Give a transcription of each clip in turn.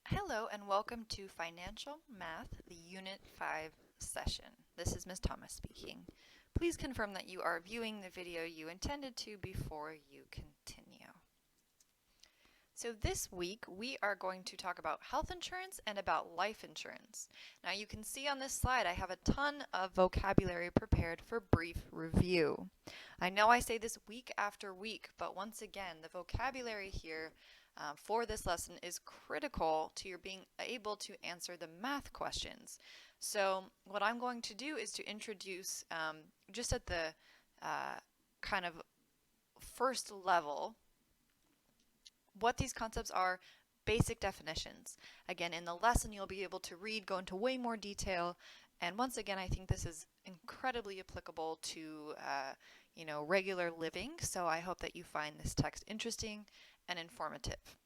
Hello and welcome to Financial Math, the Unit 5 session. This is Ms. Thomas speaking. Please confirm that you are viewing the video you intended to before you continue. So this week we are going to talk about health insurance and about life insurance. Now you can see on this slide I have a ton of vocabulary prepared for brief review. I know I say this week after week, but once again the vocabulary here for this lesson is critical to your being able to answer the math questions. So what I'm going to do is to introduce just at the kind of first level what these concepts are, basic definitions. Again, in the lesson you'll be able to read, go into way more detail, and once again I think this is incredibly applicable to regular living, so I hope that you find this text interesting and informative.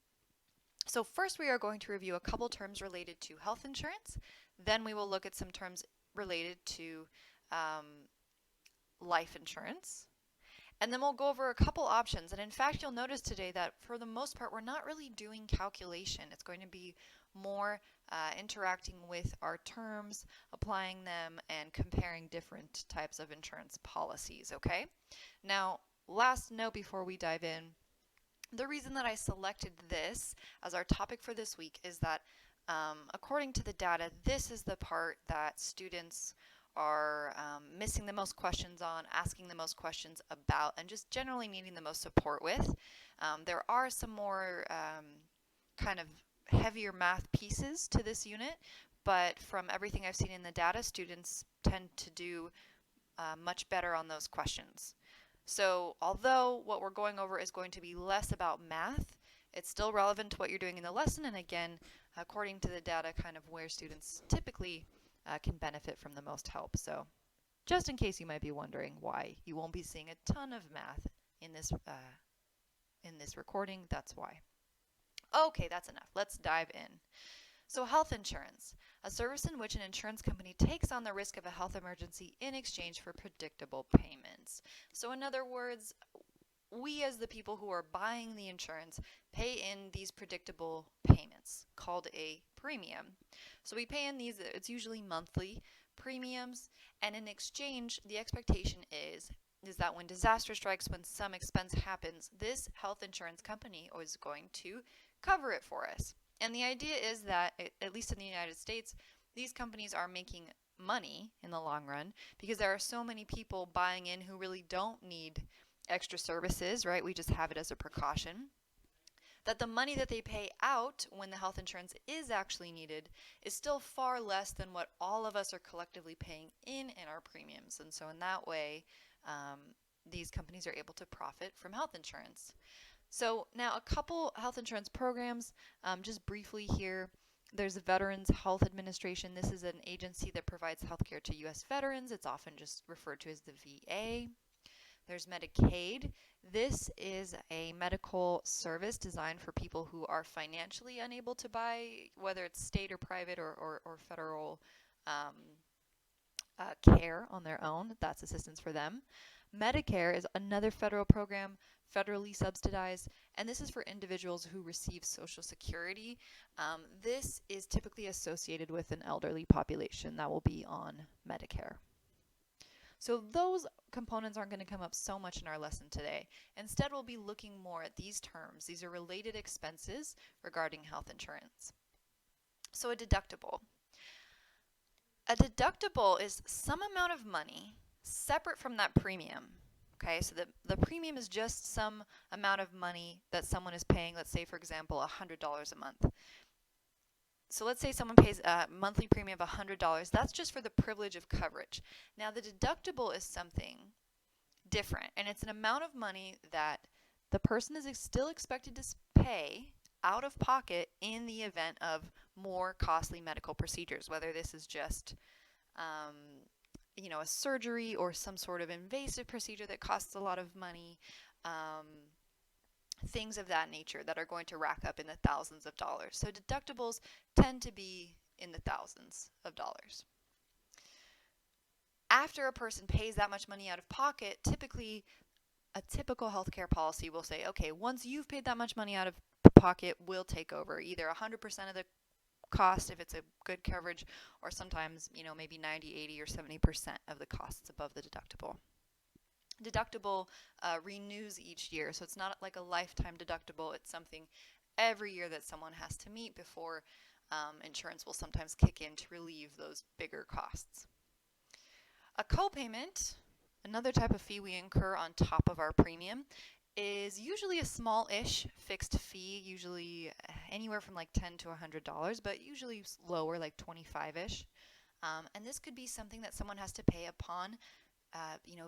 So first we are going to review a couple terms related to health insurance, then we will look at some terms related to life insurance, and then we'll go over a couple options. And in fact, you'll notice today that for the most part, we're not really doing calculation. It's going to be more interacting with our terms, applying them, and comparing different types of insurance policies, okay? Now, last note before we dive in, the reason that I selected this as our topic for this week is that according to the data, this is the part that students are missing the most questions on, asking the most questions about, and just generally needing the most support with. There are some more kind of heavier math pieces to this unit, but from everything I've seen in the data, students tend to do much better on those questions. So although what we're going over is going to be less about math, it's still relevant to what you're doing in the lesson, and again, according to the data, kind of where students typically can benefit from the most help. So just in case you might be wondering why you won't be seeing a ton of math in this recording, that's why. Okay, that's enough. Let's dive in. So health insurance, a service in which an insurance company takes on the risk of a health emergency in exchange for predictable payments. So in other words, we as the people who are buying the insurance pay in these predictable payments called a premium. So we pay in these, it's usually monthly premiums, and in exchange the expectation is that when disaster strikes, when some expense happens, this health insurance company is going to cover it for us. And the idea is that, at least in the United States, these companies are making money in the long run because there are so many people buying in who really don't need extra services, right? We just have it as a precaution. That the money that they pay out when the health insurance is actually needed is still far less than what all of us are collectively paying in our premiums. And so in that way, these companies are able to profit from health insurance. So now a couple health insurance programs, just briefly here. There's the Veterans Health Administration. This is an agency that provides health care to U.S. veterans. It's often just referred to as the VA. There's Medicaid. This is a medical service designed for people who are financially unable to buy, whether it's state or private or federal care on their own. That's assistance for them. Medicare is another federal program, federally subsidized, and this is for individuals who receive Social Security. This is typically associated with an elderly population that will be on Medicare. So those components aren't going to come up so much in our lesson today. Instead, we'll be looking more at these terms. These are related expenses regarding health insurance. So a deductible. A deductible is some amount of money separate from that premium. Okay, so the premium is just some amount of money that someone is paying, let's say, for example, $100 a month. So let's say someone pays a monthly premium of $100. That's just for the privilege of coverage. Now the deductible is something different, and it's an amount of money that the person is still expected to pay out of pocket in the event of more costly medical procedures, whether this is just a surgery or some sort of invasive procedure that costs a lot of money, things of that nature that are going to rack up in the thousands of dollars. So deductibles tend to be in the thousands of dollars. After a person pays that much money out of pocket, typically a typical healthcare policy will say, okay, once you've paid that much money out of pocket, we'll take over. Either 100% of the cost if it's a good coverage, or sometimes, maybe 90, 80, or 70% of the costs above the deductible. Deductible renews each year, so it's not like a lifetime deductible. It's something every year that someone has to meet before insurance will sometimes kick in to relieve those bigger costs. A copayment, another type of fee we incur on top of our premium, is usually a small-ish fixed fee, usually anywhere from like $10 to $100, but usually lower, like 25-ish. And this could be something that someone has to pay upon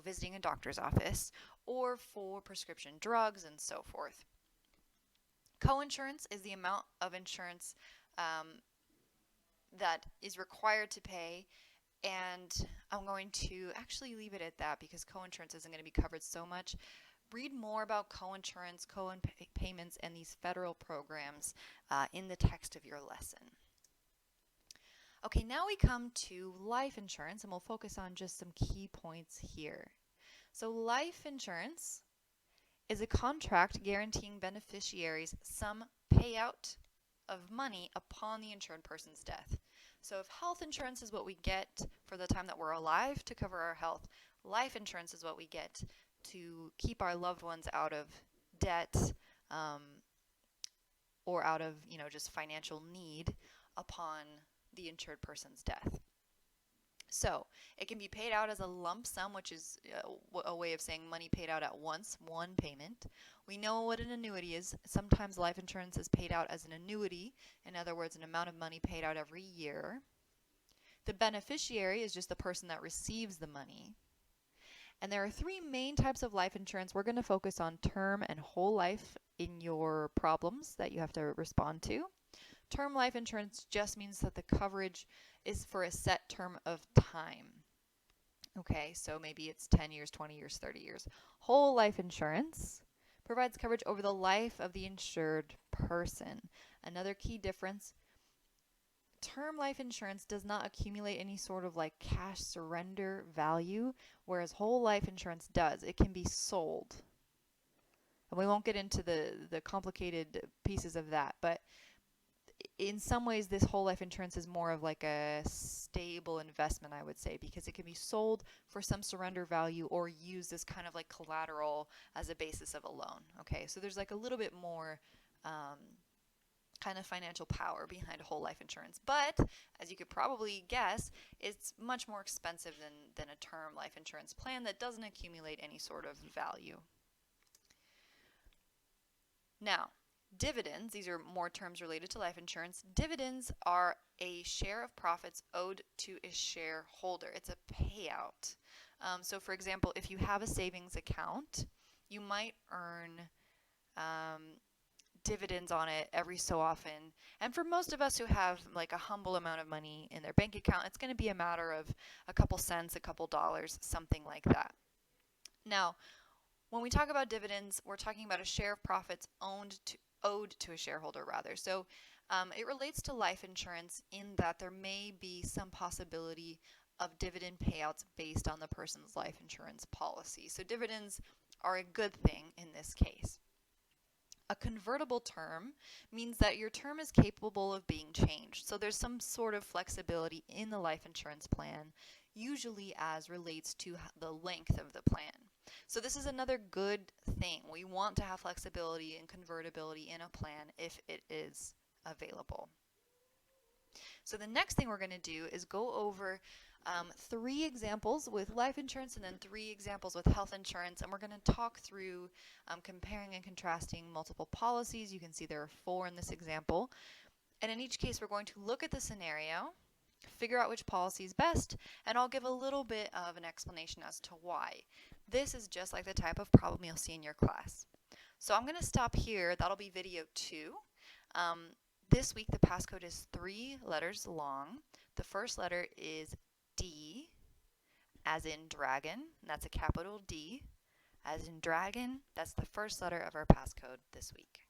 visiting a doctor's office, or for prescription drugs and so forth. Coinsurance is the amount of insurance that is required to pay, and I'm going to actually leave it at that because coinsurance isn't going to be covered so much. Read more about coinsurance, co-payments, and these federal programs in the text of your lesson. Okay, now we come to life insurance, and we'll focus on just some key points here. So life insurance is a contract guaranteeing beneficiaries some payout of money upon the insured person's death. So if health insurance is what we get for the time that we're alive to cover our health, life insurance is what we get to keep our loved ones out of debt or out of, just financial need upon the insured person's death. So it can be paid out as a lump sum, which is a way of saying money paid out at once, one payment. We know what an annuity is. Sometimes life insurance is paid out as an annuity, in other words, an amount of money paid out every year. The beneficiary is just the person that receives the money. And there are three main types of life insurance. We're going to focus on term and whole life in your problems that you have to respond to. Term life insurance just means that the coverage is for a set term of time. Okay, so maybe it's 10 years, 20 years, 30 years. Whole life insurance provides coverage over the life of the insured person. Another key difference, term life insurance does not accumulate any sort of like cash surrender value, whereas whole life insurance does. It can be sold. And we won't get into the complicated pieces of that, but in some ways, this whole life insurance is more of like a stable investment, I would say, because it can be sold for some surrender value or used as kind of like collateral as a basis of a loan. Okay, so there's like a little bit more kind of financial power behind whole life insurance. But as you could probably guess, it's much more expensive than a term life insurance plan that doesn't accumulate any sort of value. Now, dividends, these are more terms related to life insurance. Dividends are a share of profits owed to a shareholder. It's a payout. So for example, if you have a savings account, you might earn dividends on it every so often. And for most of us who have like a humble amount of money in their bank account, it's going to be a matter of a couple cents, a couple dollars, something like that. Now, when we talk about dividends, we're talking about a share of profits owed to a shareholder rather. So it relates to life insurance in that there may be some possibility of dividend payouts based on the person's life insurance policy. So dividends are a good thing in this case. A convertible term means that your term is capable of being changed. So there's some sort of flexibility in the life insurance plan, usually as relates to the length of the plan. So this is another good thing. We want to have flexibility and convertibility in a plan if it is available. So the next thing we're going to do is go over 3 examples with life insurance and then 3 examples with health insurance, and we're going to talk through comparing and contrasting multiple policies. You can see there are 4 in this example, and in each case we're going to look at the scenario, figure out which policy is best, and I'll give a little bit of an explanation as to why. This is just like the type of problem you'll see in your class. So I'm going to stop here. That'll be video 2. This week the passcode is 3 letters long. The first letter is D, as in dragon, and that's a capital D. As in dragon, that's the first letter of our passcode this week.